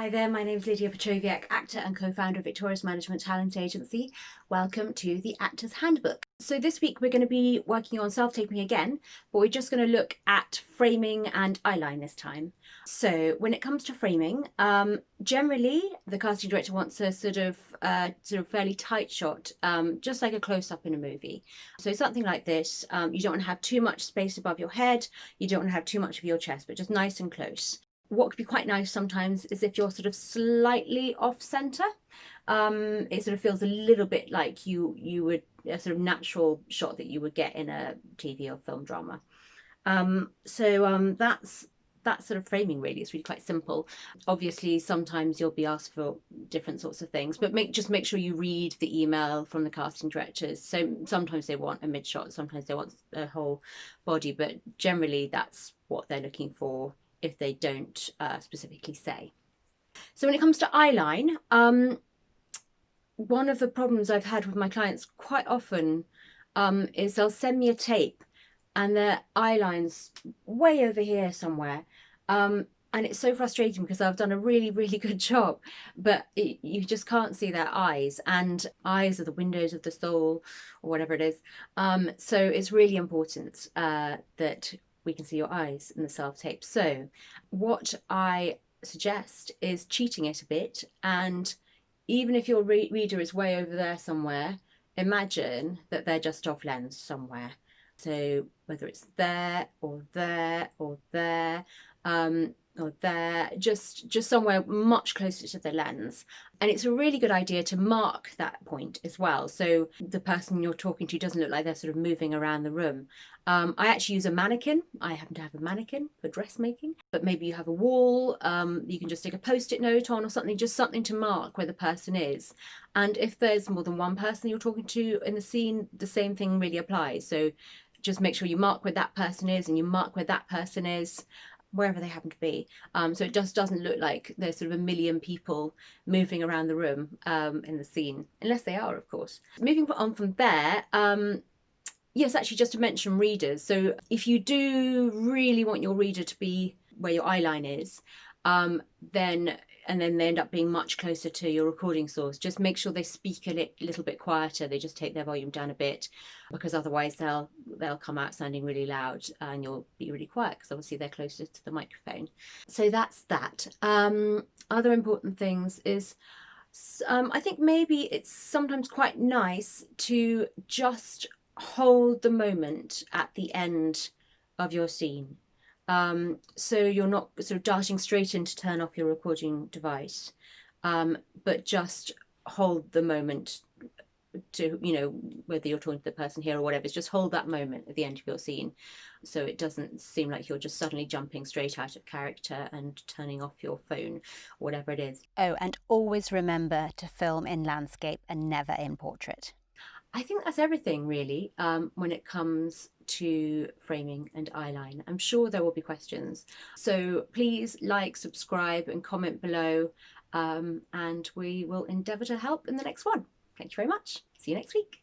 Hi there, my name is Lydia Piechowiak, actor and co-founder of Victoria's Management Talent Agency. Welcome to the Actor's Handbook. So this week we're going to be working on self-taping again, but we're just going to look at framing and eyeline this time. So when it comes to framing, generally the casting director wants a sort of fairly tight shot, just like a close-up in a movie. So something like this, you don't want to have too much space above your head, you don't want to have too much of your chest, but just nice and close. What could be quite nice sometimes is if you're sort of slightly off center. It sort of feels a little bit like you would a sort of natural shot that you would get in a TV or film drama. That's sort of framing really. It's really quite simple. Obviously, sometimes you'll be asked for different sorts of things, but just make sure you read the email from the casting directors. So sometimes they want a mid shot, sometimes they want a whole body, but generally that's what they're looking for if they don't specifically say. So when it comes to eyeline, one of the problems I've had with my clients quite often is they'll send me a tape and their eyeline's way over here somewhere. And it's so frustrating because I've done a really, really good job, but you just can't see their eyes, and eyes are the windows of the soul, or whatever it is. So it's really important that we can see your eyes in the self-tape. So what I suggest is cheating it a bit, and even if your reader is way over there somewhere, imagine that they're just off lens somewhere. So whether it's there or there or there, or there, just somewhere much closer to the lens. And it's a really good idea to mark that point as well, so the person you're talking to doesn't look like they're sort of moving around the room. I actually use a mannequin. I happen to have a mannequin for dressmaking, but maybe you have a wall, you can just stick a post-it note on or something, just something to mark where the person is. And if there's more than one person you're talking to in the scene, the same thing really applies. So just make sure you mark where that person is and you mark where that person is, wherever they happen to be. So it just doesn't look like there's sort of a million people moving around the room in the scene, unless they are, of course. Moving on from there, yes, actually just to mention readers. So if you do really want your reader to be where your eyeline is, then they end up being much closer to your recording source, just make sure they speak a little bit quieter. They just take their volume down a bit, because otherwise they'll come out sounding really loud and you'll be really quiet, because obviously they're closer to the microphone. So that's that. Other important things is I think maybe it's sometimes quite nice to just hold the moment at the end of your scene. So you're not sort of darting straight in to turn off your recording device, but just hold the moment to, whether you're talking to the person here or whatever, just hold that moment at the end of your scene, so it doesn't seem like you're just suddenly jumping straight out of character and turning off your phone, or whatever it is. Oh, and always remember to film in landscape and never in portrait. I think that's everything really when it comes to framing and eyeline. I'm sure there will be questions. So please like, subscribe and comment below, and we will endeavour to help in the next one. Thank you very much. See you next week.